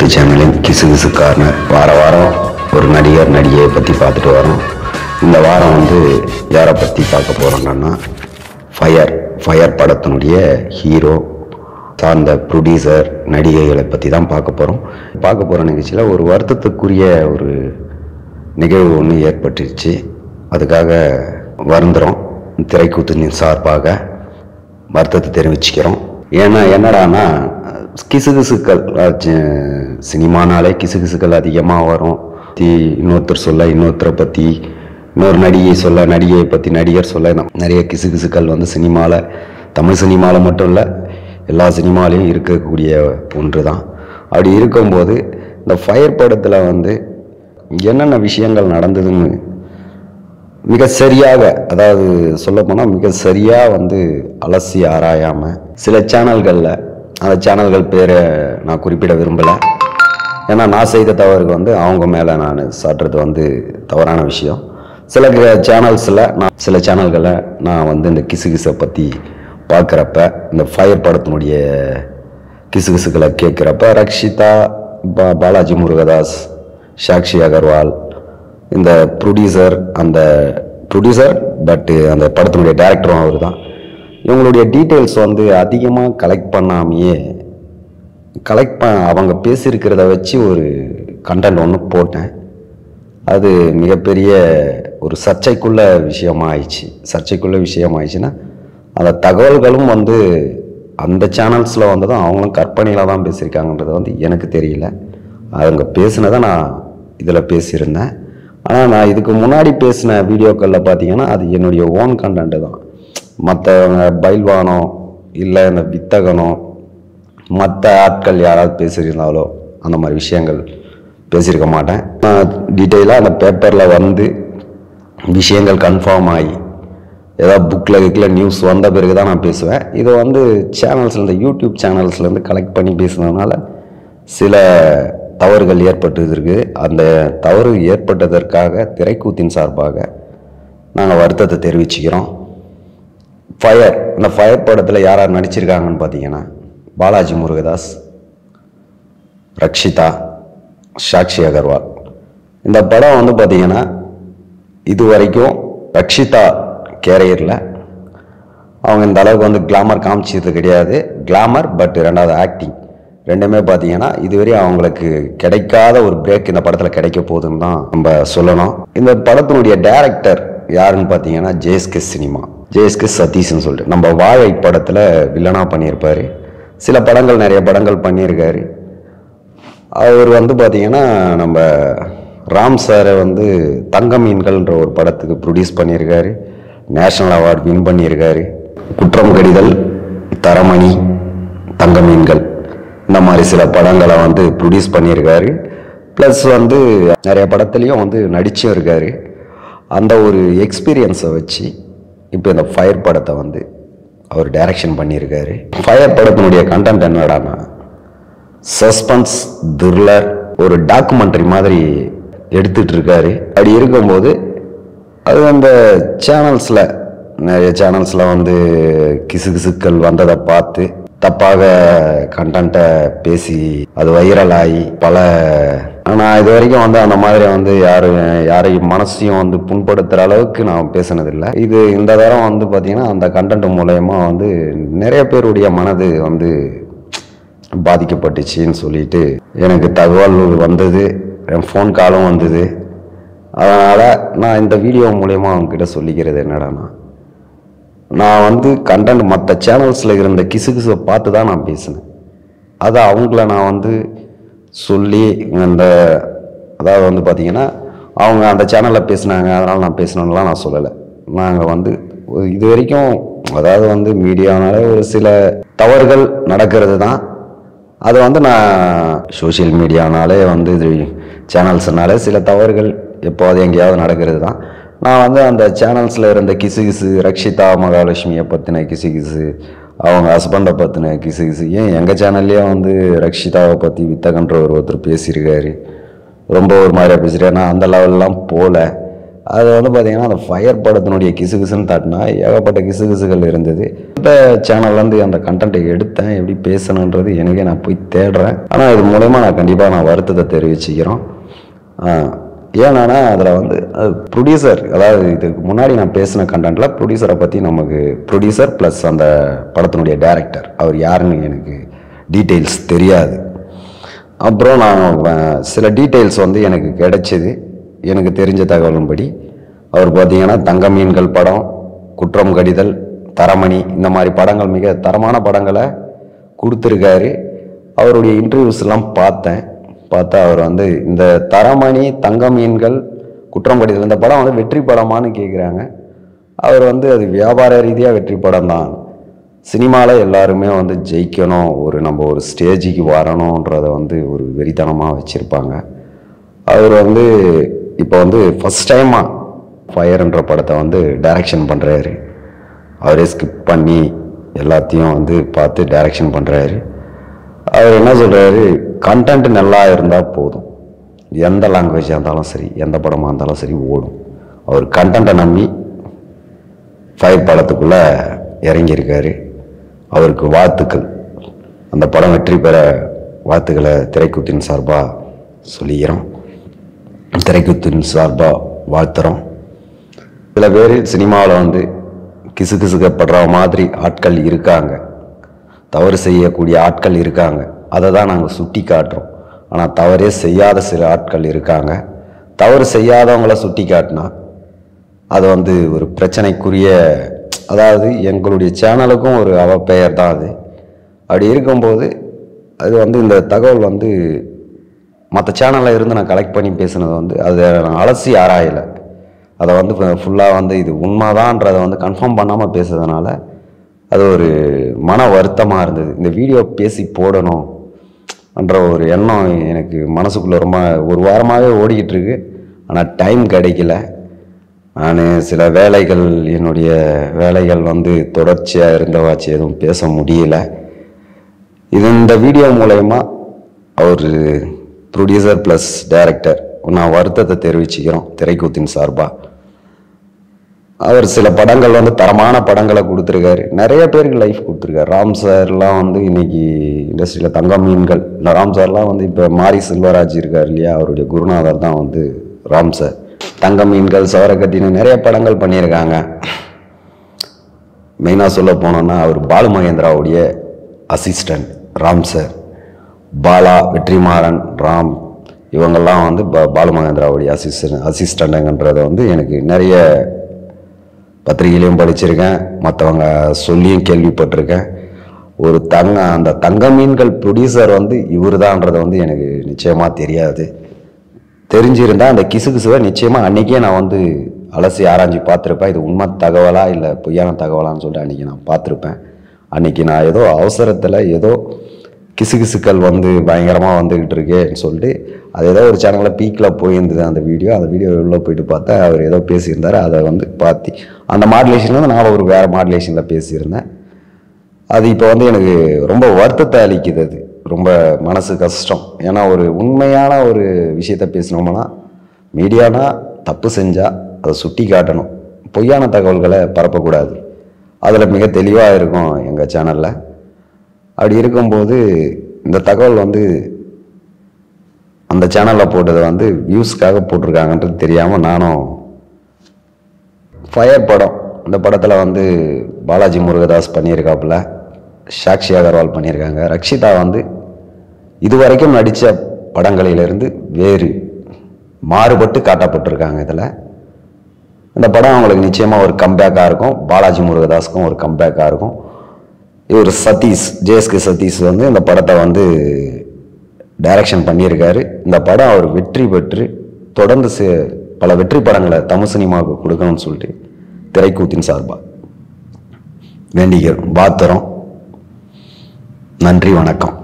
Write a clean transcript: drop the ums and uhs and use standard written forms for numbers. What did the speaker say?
YouTube சேனலின் கிசுகிசு corner வார வாரம் ஒரு நடிகர் நடிகையை பற்றி பார்த்துட்டு வரோம். இந்த வாரம் யாரை பற்றி பார்க்க போகிறோம்னா ஃபயர் படத்தினுடைய ஹீரோ சார்ந்த ப்ரொடியூசர் நடிகைகளை பற்றி தான் பார்க்க போகிற நிகழ்ச்சியில் ஒரு வருத்தத்துக்குரிய ஒரு நிகழ்வு ஒன்று ஏற்பட்டுருச்சு. அதுக்காக வருந்துறோம். திரைக்கூத்தின் சார்பாக வருத்தத்தை தெரிவிச்சுக்கிறோம். ஏன்னா என்னடானா கிசுகிசுக்கள் சினிமானாலே கிசுகிசுக்கள் அதிகமாக வரும். இன்னொருத்தர் சொல்ல இன்னொருத்தரை பற்றி, இன்னொரு நடிகையை பற்றி நடிகர் சொல்ல நிறைய கிசுகிசுக்கள் சினிமாவில், தமிழ் சினிமாவில் மட்டும் இல்லை எல்லா சினிமாலையும் இருக்கக்கூடிய ஒன்று தான். அப்படி இருக்கும்போது இந்த ஃபயர் படத்தில் என்னென்ன விஷயங்கள் நடந்ததுன்னு மிக சரியாக, அதாவது சொல்லப்போனால் மிக சரியாக அலசி ஆராயாமல் சில சேனல்களில், அந்த சேனல்கள் பேரை நான் குறிப்பிட விரும்பலை. ஏன்னா நான் செய்த தவறுக்கு அவங்க மேலே நான் சாட்டுறது தவறான விஷயம். சில சேனல்களை நான் இந்த கிசுகிசை பற்றி பார்க்குறப்ப, இந்த ஃபயர் படத்தினுடைய கிசுகிசுகளை கேட்குறப்ப ரக்ஷிதா, பாலாஜி முருகதாஸ், சாக்ஷி அகர்வால், இந்த ப்ரொடியூசர் பட் அந்த படத்தினுடைய டைரக்டரும் அவர் தான். இவங்களுடைய டீட்டெயில்ஸ் அதிகமாக கலெக்ட் பண்ணாமையே அவங்க பேசியிருக்கிறத வச்சு ஒரு கண்டென்ட் ஒன்று போட்டேன். அது மிகப்பெரிய ஒரு சர்ச்சைக்குள்ள விஷயமாயிடுச்சுன்னா அந்த தகவல்களும் அந்த சேனல்ஸில் தான் அவங்களும் கற்பனையில் தான் பேசியிருக்காங்கன்றது எனக்கு தெரியல. அவங்க பேசினதை நான் இதில் பேசியிருந்தேன். ஆனால் நான் இதுக்கு முன்னாடி பேசின வீடியோக்களில் பார்த்தீங்கன்னா அது என்னுடைய ஓன் கண்டென்ட்டு தான். மற்றவங்க பைல்வானோ இல்லை இந்த வித்தகனோ மற்ற ஆட்கள் யாராவது பேசியிருந்தாலோ அந்த மாதிரி விஷயங்கள் பேசியிருக்க மாட்டேன். நான் டீட்டெயிலாக அந்த பேப்பரில் விஷயங்கள் கன்ஃபார்ம் ஆகி ஏதாவது புக்கில் நியூஸ் வந்த பிறகு தான் நான் பேசுவேன். இது சேனல்ஸ்லேருந்து, யூடியூப் சேனல்ஸ்லேருந்து கலெக்ட் பண்ணி பேசுனதுனால சில தவறுகள் ஏற்பட்டு. அந்த தவறு ஏற்பட்டதற்காக திரைக்கூத்தின் சார்பாக நாங்கள் வருத்தத்தை தெரிவிச்சுக்கிறோம். இந்த ஃபயர் படத்தில் யார் யார் நடிச்சிருக்காங்கன்னு பார்த்தீங்கன்னா பாலாஜி முருகதாஸ், ரக்ஷிதா, சாக்ஷி அகர்வால். இந்த படம் பார்த்தீங்கன்னா இது வரைக்கும் ரக்ஷிதா கேரியரில் அவங்க இந்த அளவுக்கு கிளாமர் காமிச்சது கிடையாது. கிளாமர் பட் ரெண்டாவது ஆக்டிங் ரெண்டுமே பார்த்தீங்கன்னா இதுவரையும் அவங்களுக்கு கிடைக்காத ஒரு பிரேக் இந்த படத்தில் கிடைக்க போகுதுன்னு தான் நம்ம சொல்லணும். இந்த படத்தினுடைய டைரக்டர் யாருன்னு பார்த்தீங்கன்னா ஜேஎஸ்கே சதீஷ்னு சொல்லிட்டு நம்ம வாழை படத்தில் வில்லனாக பண்ணியிருப்பார். சில படங்கள், நிறைய படங்கள் பண்ணியிருக்காரு. அவர் பார்த்தீங்கன்னா நம்ம ராம் சாரை தங்க மீன்கள்ன்ற ஒரு படத்துக்கு ப்ரொடியூஸ் பண்ணியிருக்காரு. நேஷனல் அவார்டு வின் பண்ணியிருக்காரு. குற்றம் கடிதல், தரமணி, தங்க மீன்கள் இந்த மாதிரி சில படங்களை ப்ரொடியூஸ் பண்ணியிருக்காரு. ப்ளஸ் நிறைய படத்துலேயும் நடிச்சும் இருக்காரு. அந்த ஒரு எக்ஸ்பீரியன்ஸை வச்சு இப்போ இந்த ஃபயர் படத்தை அவர் டைரக்ஷன் பண்ணியிருக்காரு. ஃபயர் படத்தினுடைய கண்டென்ட் என்னடானா சஸ்பென்ஸ், த்ரில்லர், ஒரு டாக்குமெண்ட்ரி மாதிரி எடுத்துகிட்டு இருக்காரு. அப்படி இருக்கும்போது அது அந்த சேனல்ஸில், நிறைய சேனல்ஸில் கிசுகிசுக்கள் வந்ததை பார்த்து தப்பாக கண்டென்ட்டை பேசி அது வைரல் ஆகி நான் இது வரைக்கும் அந்த மாதிரி யாரையும் மனசையும் புண்படுத்துகிற அளவுக்கு நான் பேசினதில்லை. இந்த தரம் பார்த்தீங்கன்னா அந்த கண்டென்ட் மூலயமா நிறைய பேருடைய மனது பாதிக்கப்பட்டுச்சின்னு சொல்லிட்டு எனக்கு தகவல் வந்தது, என் ஃபோன் காலும் வந்தது. அதனால் நான் இந்த வீடியோ மூலயமா அவங்ககிட்ட சொல்லிக்கிறது என்னடானா, நான் கண்டென்ட் மற்ற சேனல்ஸில் இருந்த கிசுகிசுவை பார்த்து தான் நான் பேசினேன். அதை அவங்கள நான் சொல்லி அதாவது பார்த்தீங்கன்னா அவங்க அந்த சேனலில் பேசினாங்க அதனால் நான் பேசினேன்லாம் நான் சொல்லலை. நாங்கள் இது வரைக்கும் அதாவது மீடியானாலே ஒரு சில தவறுகள் நடக்கிறது தான். அது நான் சோஷியல் மீடியானாலே இது சேனல்ஸ்னாலே சில தவறுகள் எப்போது எங்கேயாவது நடக்கிறது தான். நான் அந்த சேனல்ஸில் இருந்த கிசுகிசு, ரக்ஷிதா மகாலட்சுமியை பற்றின கிசுகிசு, அவங்க ஹஸ்பண்டை பற்றின கிசுகிசு, ஏன் எங்கள் சேனல்லையே ரக்ஷிதாவை பற்றி வித்தகன்ற ஒருத்தர் பேசியிருக்காரு. ரொம்ப ஒரு மாதிரியாக பேசுகிறார். நான் அந்த லெவல்லாம் போகல. அது வந்து பார்த்தீங்கன்னா அந்த ஃபயர் படத்தினுடைய கிசுகிசுன்னு தாட்டினா ஏகப்பட்ட கிசுகிசுகள் இருந்தது. இந்த சேனல்லேருந்து அந்த கண்டென்ட்டை எடுத்தேன், எப்படி பேசணுன்றது எனக்கே நான் போய் தேடுறேன். ஆனால் இது மூலயமா நான் கண்டிப்பாக வருத்தத்தை தெரிவிச்சுக்கிறோம். ஏன்னா அதில் வந்து ப்ரொடியூசர், அதாவது இதுக்கு முன்னாடி நான் பேசின கண்டென்ட்டில் ப்ரொடியூசரை பற்றி நமக்கு ப்ரொடியூசர் ப்ளஸ் அந்த படத்தினுடைய டைரக்டர் அவர் யாருன்னு எனக்கு டீட்டெயில்ஸ் தெரியாது. அப்புறம் நான் சில டீட்டெயில்ஸ் வந்து எனக்கு கிடைச்சிது. எனக்கு தெரிஞ்ச தகவலின்படி அவர் பார்த்தீங்கன்னா தங்க மீன்கள் படம், குற்றம் கடிதல், தரமணி இந்த மாதிரி படங்கள் மிக தரமான படங்களை கொடுத்துருக்காரு. அவருடைய இன்டர்வியூஸ்லாம் பார்த்தா அவர் வந்து இந்த தரமணி, தங்க மீன்கள், குற்றம் கடிதல் இந்த படம் வந்து வெற்றி படமானு கேட்குறாங்க. அவர் வந்து அது வியாபார ரீதியாக வெற்றி படம் தான். சினிமாவில் எல்லாருமே வந்து ஜெயிக்கணும், நம்ம ஒரு ஸ்டேஜுக்கு வரணுன்றதை வந்து ஒரு வெறித்தனமாக வச்சுருப்பாங்க. அவர் வந்து இப்போ வந்து ஃபஸ்ட் டைமாக ஃபயர்ன்ற படத்தை வந்து டைரக்ஷன் பண்ணுறாரு. அவரே ஸ்கிப் பண்ணி எல்லாத்தையும் வந்து பார்த்து டைரக்ஷன் பண்ணுறாரு. அவர் என்ன சொல்கிறாரு, கண்டென்ட் நல்லா இருந்தால் போதும், எந்த லாங்குவேஜாக இருந்தாலும் சரி, எந்த படமாக இருந்தாலும் சரி ஓடும். அவர் கண்டென்ட்டை நம்பி ஃபயர் படத்துக்குள்ளே இறங்கியிருக்காரு. அவருக்கு வாழ்த்துக்கள். அந்த படம் வெற்றி பெற வாழ்த்துக்களை திரைக்கூத்தின் சார்பாக சொல்லிக்கிறோம், திரைக்கூத்தின் சார்பாக வாழ்த்துறோம். சில பேர் சினிமாவில் வந்து கிசுகிசுக்கப்படுற மாதிரி ஆட்கள் இருக்காங்க, தவறு செய்யக்கூடிய ஆட்கள் இருக்காங்க. அதை தான் நாங்கள் சுட்டி காட்டுறோம். ஆனால் தவறே செய்யாத சில ஆட்கள் இருக்காங்க. தவறு செய்யாதவங்கள சுட்டி காட்டினா அது வந்து ஒரு பிரச்சனைக்குரிய, அதாவது எங்களுடைய சேனலுக்கும் ஒரு அவப்பெயர் தான் அது. அப்படி இருக்கும்போது அது வந்து இந்த தகவல் வந்து மற்ற சேனலில் இருந்து நான் கலெக்ட் பண்ணி பேசுனது வந்து அதை நான் அலசி ஆராயலை. அதை வந்து ஃபுல்லாக வந்து இது உண்மைதான்றதை வந்து கன்ஃபார்ம் பண்ணாமல் பேசுறதுனால அது ஒரு மன வருத்தமாக இருந்தது. இந்த வீடியோ பேசி போடணும் என்ற ஒரு எண்ணம் எனக்கு மனசுக்குள்ளே ரொம்ப ஒரு வாரமாகவே ஓடிக்கிட்டு இருக்கு. ஆனால் டைம் கிடைக்கல. நான் சில வேலைகள், என்னுடைய வேலைகள் வந்து தொடர்ச்சியாக இருந்தவாச்சு எதுவும் பேச முடியல. இந்த வீடியோ மூலயமா அவர் ப்ரொடியூசர் ப்ளஸ் டைரக்டர் நான் வருத்தத்தை தெரிவிச்சுக்கிறோம் திரைக்கூத்தின் சார்பாக. அவர் சில படங்கள் வந்து தரமான படங்களை கொடுத்துருக்காரு, நிறைய பேருக்கு லைஃப் கொடுத்துருக்காரு. ராம் சார்லாம் வந்து இன்னைக்கு இண்டஸ்ட்ரியில் தங்க மீன்கள், இந்த ராம் சார்லாம் வந்து இப்போ மாரி செல்வராஜ் இருக்கார் இல்லையா, அவருடைய குருநாதர் தான் வந்து ராம் சார். தங்க மீன்கள், சவரக்கட்டின்னு நிறைய படங்கள் பண்ணியிருக்காங்க. மெயினாக சொல்ல போனோன்னா அவர் பாலு மகேந்திராவுடைய அசிஸ்டன்ட் ராம் சார். பாலா, வெற்றிமாறன், ராம் இவங்கெல்லாம் வந்து பாலு மகேந்திராவுடைய அசிஸ்டண்ட்டுங்கன்றதை வந்து எனக்கு நிறைய பத்திரிகையிலையும் படிச்சிருக்கேன், மற்றவங்க சொல்லியும் கேள்விப்பட்டிருக்கேன். ஒரு அந்த தங்க மீன்கள் ப்ரொடியூசர் வந்து இவர் தான்ன்றதை வந்து எனக்கு நிச்சயமாக தெரியாது. தெரிஞ்சிருந்தால் அந்த கிசுகிசுவை நிச்சயமாக அன்றைக்கே நான் வந்து அலசி ஆராய்ச்சி பார்த்துருப்பேன். இது உண்மை தகவலா இல்லை பொய்யான தகவலான்னு சொல்லிட்டு அன்றைக்கி நான் பார்த்துருப்பேன். அன்றைக்கி நான் ஏதோ அவசரத்தில் ஏதோ கிசுகிசுக்கள் வந்து பயங்கரமாக வந்துக்கிட்டு இருக்கேன்னு சொல்லிட்டு அது ஏதோ ஒரு சேனலில் பீக்கில் போயிருந்தது அந்த வீடியோ உள்ளே போயிட்டு பார்த்தா அவர் ஏதோ பேசியிருந்தார். அதை வந்து பார்த்து அந்த மாடுலேஷன் வந்து நான் ஒரு வேறு மாடுலேஷனில் பேசியிருந்தேன். அது இப்போ வந்து எனக்கு ரொம்ப வருத்தத்தை அளிக்குது. அது ரொம்ப மனசு கஷ்டம். ஏன்னா ஒரு உண்மையான ஒரு விஷயத்த பேசினோம்னா மீடியானா தப்பு செஞ்சால் அதை சுட்டி காட்டணும், பொய்யான தகவல்களை பரப்பக்கூடாது. அதில் மிக தெளிவாக இருக்கும் எங்கள் சேனலில். அப்படி இருக்கும்போது இந்த தகவல் வந்து அந்த சேனலில் போட்டதை வந்து வியூஸ்க்காக போட்டிருக்காங்கன்றது தெரியாமல் நானும் ஃபயர் படம், இந்த படத்தில் வந்து பாலாஜி முருகதாஸ் பண்ணியிருக்காப்புல, சாக்ஷி அகர்வால் பண்ணியிருக்காங்க. ரக்ஷிதா வந்து இதுவரைக்கும் நடித்த படங்களிலிருந்து வேறு மாறுபட்டு காட்டப்பட்டிருக்காங்க. இதில் இந்த படம் அவங்களுக்கு நிச்சயமாக ஒரு கம்பேக்காக இருக்கும். பாலாஜி முருகதாஸுக்கும் ஒரு கம்பேக்காக இருக்கும். இவர் சதீஷ், ஜேஎஸ்கே சதீஷ் வந்து இந்த படத்தை வந்து டைரக்ஷன் பண்ணியிருக்காரு. இந்த படம் அவர் வெற்றி பெற்று தொடர்ந்து பல வெற்றி படங்களை தமிழ் சினிமாவுக்கு கொடுக்கணும்னு சொல்லிட்டு திரைக்கூத்தின் சார்பாக வேண்டிக்கிறோம், பாத்துறோம். நன்றி, வணக்கம்.